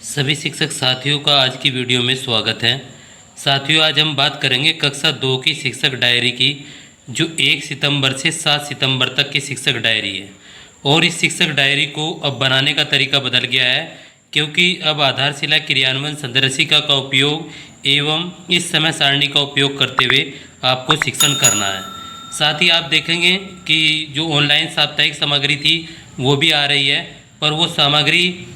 सभी शिक्षक साथियों का आज की वीडियो में स्वागत है। साथियों, आज हम बात करेंगे कक्षा 2 की शिक्षक डायरी की, जो 1 सितंबर से 7 सितंबर तक की शिक्षक डायरी है। और इस शिक्षक डायरी को अब बनाने का तरीका बदल गया है, क्योंकि अब आधारशिला क्रियान्वयन संदर्शिका का उपयोग एवं इस समय सारणी का उपयोग करते हुए आपको शिक्षण करना है। साथ ही आप देखेंगे कि जो ऑनलाइन साप्ताहिक सामग्री थी वो भी आ रही है, पर वो सामग्री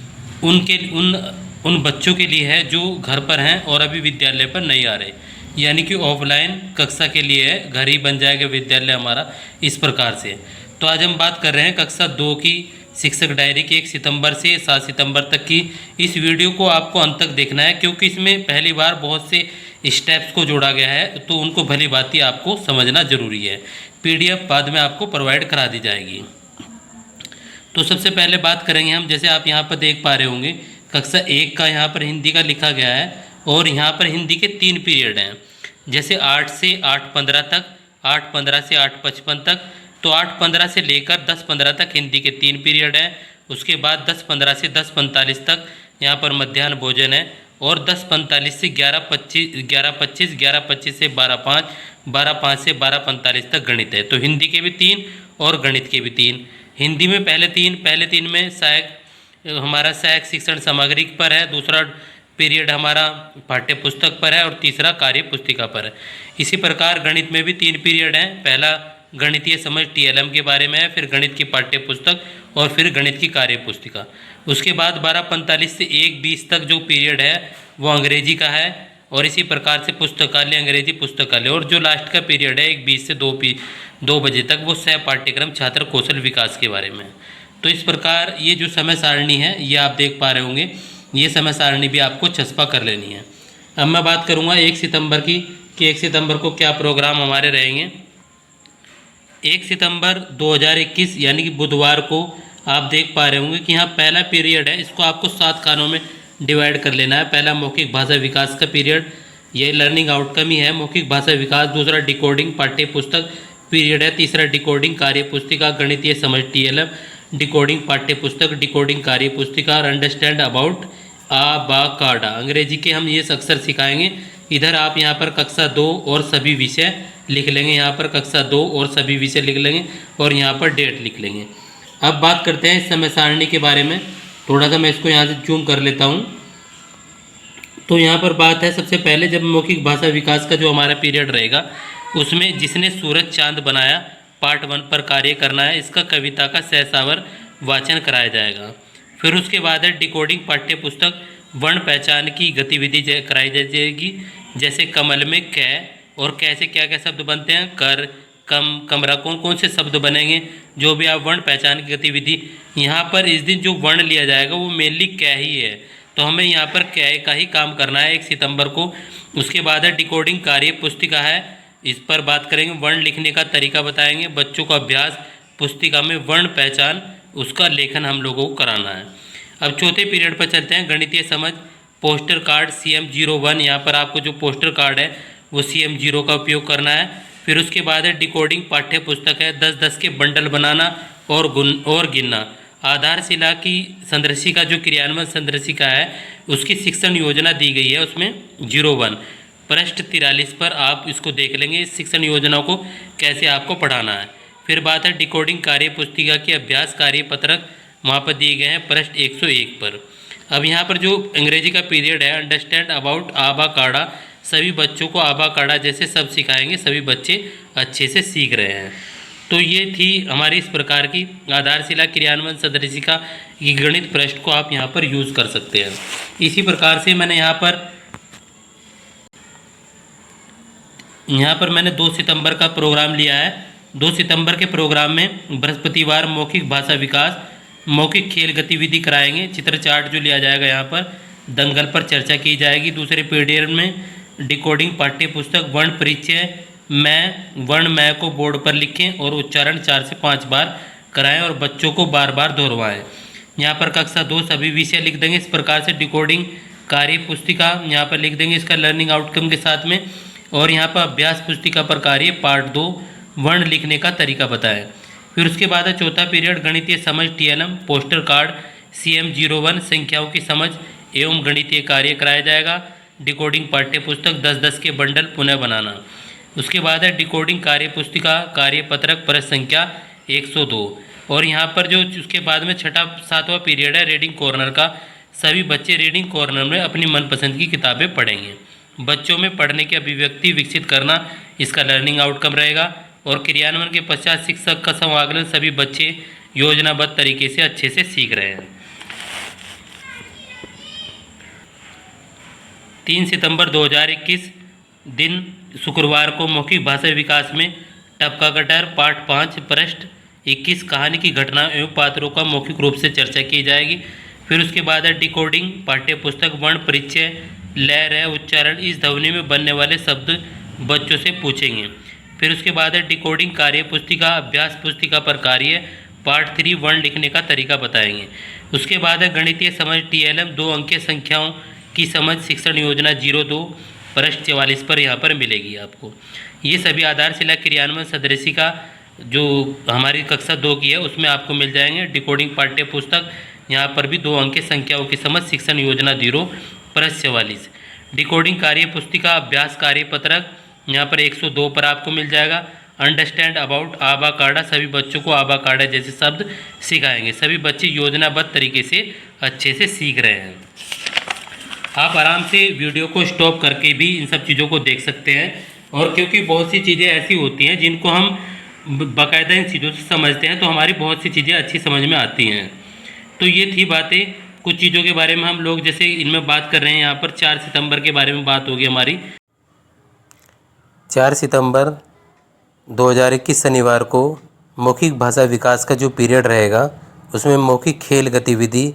उन बच्चों के लिए है जो घर पर हैं और अभी विद्यालय पर नहीं आ रहे, यानी कि ऑफलाइन कक्षा के लिए है, घर ही बन जाएगा विद्यालय हमारा इस प्रकार से। तो आज हम बात कर रहे हैं कक्षा 2 की शिक्षक डायरी की 1 सितंबर से 7 सितंबर तक की। इस वीडियो को आपको अंत तक देखना है, क्योंकि इसमें पहली बार बहुत से स्टेप्स को जोड़ा गया है, तो उनको भली भांति आपको समझना जरूरी है। PDF बाद में आपको प्रोवाइड करा दी जाएगी। तो सबसे पहले बात करेंगे हम, जैसे आप यहाँ पर देख पा रहे होंगे, कक्षा 1 का यहाँ पर हिंदी का लिखा गया है और यहाँ पर हिंदी के 3 पीरियड हैं। जैसे 8 से 8:15 तक, 8:15 से 8:55 तक। तो 8:15 से लेकर 10:15 तक हिंदी के 3 पीरियड हैं। उसके बाद 10:15 से 10:45 तक यहाँ पर मध्याह्न भोजन है, और 10:45 से 11:25, 11:25 से 12:05, 12:05 से 12:45 तक गणित है। तो हिंदी के भी 3 और गणित के भी 3। हिंदी में पहले तीन में हमारा सहायक शिक्षण सामग्री पर है, दूसरा पीरियड हमारा पाठ्य पुस्तक पर है और तीसरा कार्य पुस्तिका पर है। इसी प्रकार गणित में भी 3 पीरियड हैं। पहला गणितीय समझ TLM के बारे में है, फिर गणित की पाठ्य पुस्तक और फिर गणित की कार्य पुस्तिका। उसके बाद 12:45 से 1:20 तक जो पीरियड है वो अंग्रेजी का है, और इसी प्रकार से पुस्तकालय, अंग्रेजी पुस्तकालय। और जो लास्ट का पीरियड है 1:20 से 2 बजे तक, वो सह पाठ्यक्रम छात्र कौशल विकास के बारे में। तो इस प्रकार ये जो समय सारणी है ये आप देख पा रहे होंगे, ये समय सारणी भी आपको चस्पा कर लेनी है। अब मैं बात करूँगा 1 सितंबर की, कि 1 सितंबर को क्या प्रोग्राम हमारे रहेंगे। 1 सितंबर 2021 यानी कि बुधवार को आप देख पा रहे होंगे कि यहाँ पहला पीरियड है, इसको आपको 7 खानों में डिवाइड कर लेना है। पहला मौखिक भाषा विकास का पीरियड, ये लर्निंग आउटकम ही है, मौखिक भाषा विकास। दूसरा डिकोडिंग पाठ्य पुस्तक पीरियड है। तीसरा डिकोडिंग कार्य पुस्तिका, गणितीय समझ TLM, डिकोडिंग पाठ्य पुस्तक, डिकोडिंग कार्य पुस्तिका और अंडरस्टैंड अबाउट अबाकाडा। अंग्रेजी के हम ये अक्सर सिखाएंगे। इधर आप यहाँ पर कक्षा 2 और सभी विषय लिख लेंगे, यहाँ पर कक्षा 2 और सभी विषय लिख लेंगे और यहाँ पर डेट लिख लेंगे। अब बात करते हैं इस समय सारणी के बारे में। थोड़ा सा मैं इसको यहाँ से जूम कर लेता हूँ। तो यहाँ पर बात है, सबसे पहले जब मौखिक भाषा विकास का जो हमारा पीरियड रहेगा, उसमें जिसने सूरज चांद बनाया पार्ट 1 पर कार्य करना है। इसका कविता का सहसावर वाचन कराया जाएगा। फिर उसके बाद है डिकोडिंग पाठ्य पुस्तक, वर्ण पहचान की गतिविधि कराई जाएगी। जैसे कमल में कै, और कैसे क्या क्या शब्द बनते हैं, कर, कम, कमरा, कौन कौन से शब्द बनेंगे, जो भी आप वर्ण पहचान की गतिविधि। यहाँ पर इस दिन जो वर्ण लिया जाएगा वो मेनली कै ही है, तो हमें यहाँ पर कै का ही काम करना है 1 सितंबर को। उसके बाद है डिकोडिंग कार्य पुस्तिका है, इस पर बात करेंगे। वर्ण लिखने का तरीका बताएंगे, बच्चों का अभ्यास, पुस्तिका में वर्ण पहचान, उसका लेखन हम लोगों को कराना है। अब चौथे पीरियड पर चलते हैं, गणितीय समझ, पोस्टर कार्ड CM01। यहाँ पर आपको जो पोस्टर कार्ड है वो CM0 का उपयोग करना है। फिर उसके बाद है डिकोडिंग पाठ्य पुस्तक है, 10-10 के बंडल बनाना और गिनना। आधारशिला की संदर्शिका जो क्रियान्वयन संदर्शिका है उसकी शिक्षण योजना दी गई है, उसमें 01 पृष्ठ 43 पर आप इसको देख लेंगे, इस शिक्षण योजना को कैसे आपको पढ़ाना है। फिर बात है डिकोडिंग कार्य पुस्तिका के अभ्यास कार्य पत्रक, वहाँ पर दिए गए हैं पृष्ठ 101 पर। अब यहाँ पर जो अंग्रेजी का पीरियड है, अंडरस्टैंड अबाउट आबाकाडा, सभी बच्चों को आबाकाडा जैसे शब्द सिखाएंगे, सभी बच्चे अच्छे से सीख रहे हैं। तो ये थी हमारी इस प्रकार की आधारशिला क्रियान्वयन संदर्शिका की गणित पृष्ठ को आप यहाँ पर यूज़ कर सकते हैं। इसी प्रकार से मैंने यहाँ पर मैंने 2 सितंबर का प्रोग्राम लिया है। 2 सितंबर के प्रोग्राम में बृहस्पतिवार मौखिक भाषा विकास, मौखिक खेल गतिविधि कराएंगे। चित्र चार्ट जो लिया जाएगा, यहाँ पर दंगल पर चर्चा की जाएगी। दूसरे पीरियड में डिकोडिंग पाठ्य पुस्तक, वर्ण परिचय, वर्ण मैं को बोर्ड पर लिखें और उच्चारण 4 से 5 बार कराएं और बच्चों को बार बार दोहरवाएं। यहाँ पर कक्षा 2 सभी विषय लिख देंगे। इस प्रकार से डिकोडिंग कार्य पुस्तिका यहाँ पर लिख देंगे इसका लर्निंग आउटकम के साथ में, और यहाँ पर अभ्यास पुस्तिका पर कार्य पार्ट 2 वर्ण लिखने का तरीका बताएं। फिर उसके बाद है चौथा पीरियड गणितीय समझ TLM, पोस्टर कार्ड CM01, संख्याओं की समझ एवं गणितीय कार्य कराया जाएगा। डिकोडिंग पाठ्य पुस्तक 10-10 के बंडल पुनः बनाना। उसके बाद है डिकोडिंग कार्य पुस्तिका कार्य पत्रक पृष्ठ संख्या 102। और यहाँ पर जो उसके बाद में छठा सातवां पीरियड है रीडिंग कॉर्नर का। सभी बच्चे रीडिंग कॉर्नर में अपनी मनपसंद की किताबें पढ़ेंगे। बच्चों में पढ़ने की अभिव्यक्ति विकसित करना इसका लर्निंग आउटकम रहेगा। और क्रियान्वयन के पश्चात शिक्षक का समाकलन सभी बच्चे योजनाबद्ध तरीके से अच्छे से सीख रहे हैं। 3 सितंबर 2021 दिन शुक्रवार को मौखिक भाषा विकास में टपका कटर पाठ 5 पृष्ठ 21 कहानी की घटना एवं पात्रों का मौखिक रूप से चर्चा की जाएगी। फिर उसके बाद है डिकोडिंग पाठ्य पुस्तक वर्ण परिचय लय रय उच्चारण इस ध्वनि में बनने वाले शब्द बच्चों से पूछेंगे। फिर उसके बाद है डिकोडिंग कार्य पुस्तिका अभ्यास पुस्तिका पर कार्य पार्ट 3 वर्ण लिखने का तरीका बताएंगे। उसके बाद है गणितीय समझ TLM 2 अंकीय संख्याओं की समझ शिक्षण योजना 02 पृष्ठ 44 पर यहाँ पर मिलेगी आपको। ये सभी आधारशिला क्रियान्वयन सदृशिका जो हमारी कक्षा 2 की है उसमें आपको मिल जाएंगे। डिकोडिंग पाठ्य पुस्तक यहाँ पर भी 2 अंकीय संख्याओं की समझ शिक्षण योजना 0 पृष्ठ 44। डिकोडिंग कार्य पुस्तिका अभ्यास कार्य पत्रक यहाँ पर 102 पर आपको मिल जाएगा। अंडरस्टैंड अबाउट आबाकाडा सभी बच्चों को आबाकाडा जैसे शब्द सिखाएंगे। सभी बच्चे योजनाबद्ध तरीके से अच्छे से सीख रहे हैं। आप आराम से वीडियो को स्टॉप करके भी इन सब चीज़ों को देख सकते हैं। और क्योंकि बहुत सी चीज़ें ऐसी होती हैं जिनको हम बाकायदा इन चीज़ों से समझते हैं तो हमारी बहुत सी चीज़ें अच्छी समझ में आती हैं। तो ये थी बातें कुछ चीज़ों के बारे में हम लोग जैसे इनमें बात कर रहे हैं। यहाँ पर 4 सितंबर के बारे में बात होगी हमारी। 4 सितंबर 2021 शनिवार को मौखिक भाषा विकास का जो पीरियड रहेगा उसमें मौखिक खेल गतिविधि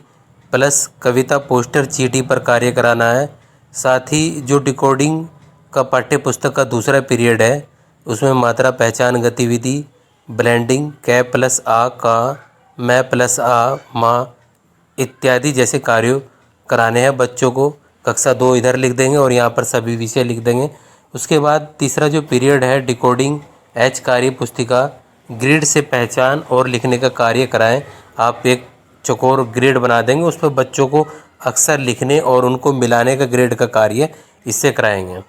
प्लस कविता पोस्टर चीटी पर कार्य कराना है। साथ ही जो डिकोडिंग का पाठ्य पुस्तक का दूसरा पीरियड है उसमें मात्रा पहचान गतिविधि ब्लेंडिंग कै प्लस आ का मैं प्लस आ माँ इत्यादि जैसे कार्यों कराने हैं बच्चों को। कक्षा 2 इधर लिख देंगे और यहाँ पर सभी विषय लिख देंगे। उसके बाद तीसरा जो पीरियड है डिकोडिंग H कार्य पुस्तिका ग्रिड से पहचान और लिखने का कार्य कराएं। आप एक चौकोर ग्रिड बना देंगे उस पर बच्चों को अक्सर लिखने और उनको मिलाने का ग्रिड का कार्य इससे कराएंगे।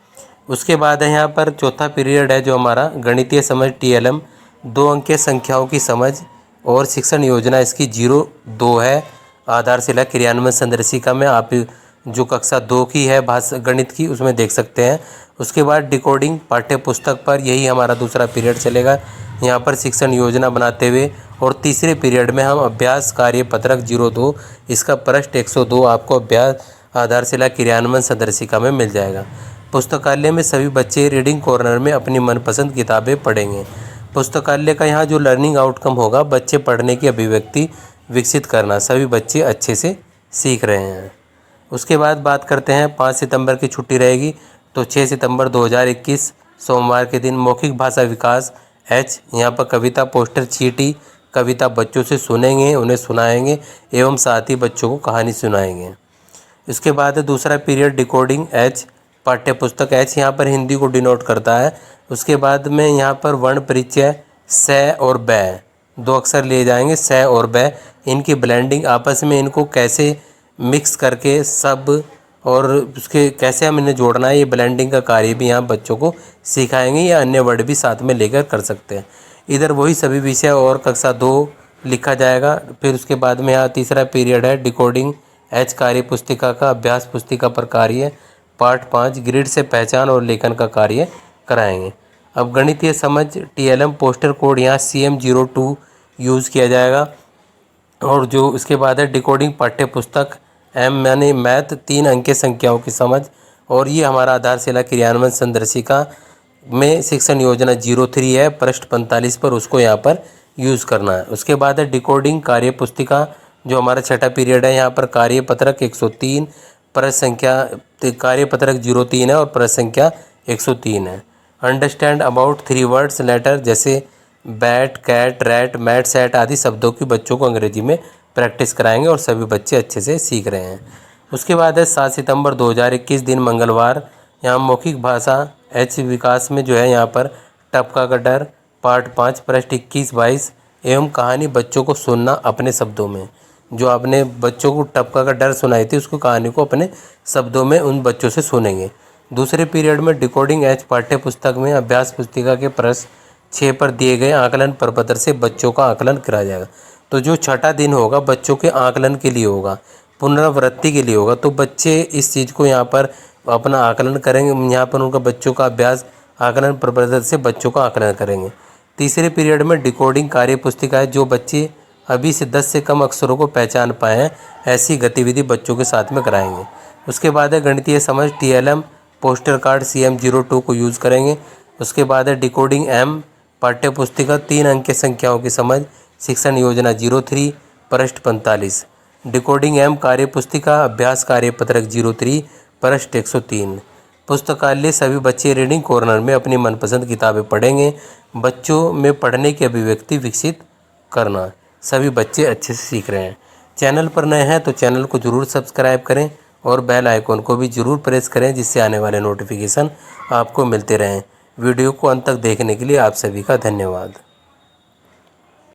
उसके बाद है यहाँ पर चौथा पीरियड है जो हमारा गणितीय समझ TLM 2 अंकीय संख्याओं की समझ और शिक्षण योजना इसकी 02 है। आधारशिला क्रियान्वयन संदर्शिका में आप जो कक्षा 2 की है भाषा गणित की उसमें देख सकते हैं। उसके बाद डिकोडिंग पाठ्य पुस्तक पर यही हमारा दूसरा पीरियड चलेगा। यहाँ पर शिक्षण योजना बनाते हुए और तीसरे पीरियड में हम अभ्यास कार्य पत्रक 02 इसका पृष्ठ 102 आपको अभ्यास आधारशिला क्रियान्वयन संदर्शिका में मिल जाएगा। पुस्तकालय में सभी बच्चे रीडिंग कॉर्नर में अपनी मनपसंद किताबें पढ़ेंगे। पुस्तकालय का यहाँ जो लर्निंग आउटकम होगा बच्चे पढ़ने की अभिव्यक्ति विकसित करना सभी बच्चे अच्छे से सीख रहे हैं। उसके बाद बात करते हैं 5 सितंबर की छुट्टी रहेगी तो 6 सितंबर 2021 सोमवार के दिन मौखिक भाषा विकास H यहाँ पर कविता पोस्टर चीटी कविता बच्चों से सुनेंगे उन्हें सुनाएंगे एवं साथ ही बच्चों को कहानी सुनाएंगे। इसके बाद दूसरा पीरियड डिकोडिंग H पाठ्य पुस्तक H यहाँ पर हिंदी को डिनोट करता है। उसके बाद में यहाँ पर वर्ण परिचय स और बै 2 अक्षर लिए जाएंगे स और बै इनकी ब्लेंडिंग आपस में इनको कैसे मिक्स करके सब और उसके कैसे हम इन्हें जोड़ना है ये ब्लेंडिंग का कार्य भी यहाँ बच्चों को सिखाएंगे या अन्य वर्ड भी साथ में लेकर कर सकते हैं। इधर वही सभी विषय और कक्षा 2 लिखा जाएगा। फिर उसके बाद में यहाँ तीसरा पीरियड है डिकोडिंग H कार्य पुस्तिका का अभ्यास पुस्तिका पर कार्य पार्ट 5 ग्रिड से पहचान और लेखन का कार्य कराएंगे। अब गणितीय समझ TLM पोस्टर कोड यहाँ CM02 यूज़ किया जाएगा। और जो इसके बाद है डिकोडिंग पाठ्य पुस्तक M यानी मैथ 3 अंकीय संख्याओं की समझ और ये हमारा आधारशिला क्रियान्वयन संदर्शिका में शिक्षण योजना 03 है पृष्ठ 45 पर उसको यहाँ पर यूज़ करना है। उसके बाद है डिकोडिंग कार्य पुस्तिका जो हमारा छठा पीरियड है यहाँ पर कार्य पत्रक 103 पृष्ठ संख्या कार्य पत्रक 03 है और पृष्ठ संख्या 103 है। अंडरस्टैंड अबाउट 3 वर्ड्स लेटर जैसे bat cat rat mat set आदि शब्दों की बच्चों को अंग्रेजी में प्रैक्टिस कराएंगे और सभी बच्चे अच्छे से सीख रहे हैं। उसके बाद है 7 सितंबर 2021 दिन मंगलवार यहाँ मौखिक भाषा H विकास में जो है यहाँ पर टपका का डर पार्ट 5 पृष्ठ 21-22 एवं कहानी बच्चों को सुनना अपने शब्दों में जो आपने बच्चों को टपका का डर सुनाई थी, उसको कहानी को अपने शब्दों में उन बच्चों से सुनेंगे। दूसरे पीरियड में डिकोडिंग एच पाठ्य पुस्तक में अभ्यास पुस्तिका के प्रश्न 6 पर दिए गए आकलन प्रपत्र से बच्चों का आकलन कराया जाएगा। तो जो छठा दिन होगा बच्चों के आकलन के लिए होगा, पुनरावृत्ति के लिए होगा। तो बच्चे इस चीज़ को यहाँ पर अपना आकलन करेंगे, यहाँ पर उनका बच्चों का अभ्यास आकलन प्रपत्र से बच्चों का आकलन करेंगे। तीसरे पीरियड में डिकोडिंग कार्य पुस्तिका है, जो बच्चे अभी से 10 से कम अक्षरों को पहचान पाए हैं ऐसी गतिविधि बच्चों के साथ में कराएंगे। उसके बाद है गणितीय समझ, TLM पोस्टर कार्ड CM02 को यूज़ करेंगे। उसके बाद है डिकोडिंग M पाठ्य पुस्तिका 3 अंक की संख्याओं की समझ, शिक्षण योजना 03 पृष्ठ 45। डिकोडिंग M कार्य पुस्तिका अभ्यास कार्य पत्रक 03 पृष्ठ 103। पुस्तकालय सभी बच्चे रीडिंग कॉर्नर में अपनी मनपसंद किताबें पढ़ेंगे। बच्चों में पढ़ने की अभिव्यक्ति विकसित करना, सभी बच्चे अच्छे से सीख रहे हैं। चैनल पर नए हैं तो चैनल को ज़रूर सब्सक्राइब करें और बेल आइकॉन को भी ज़रूर प्रेस करें, जिससे आने वाले नोटिफिकेशन आपको मिलते रहें। वीडियो को अंत तक देखने के लिए आप सभी का धन्यवाद।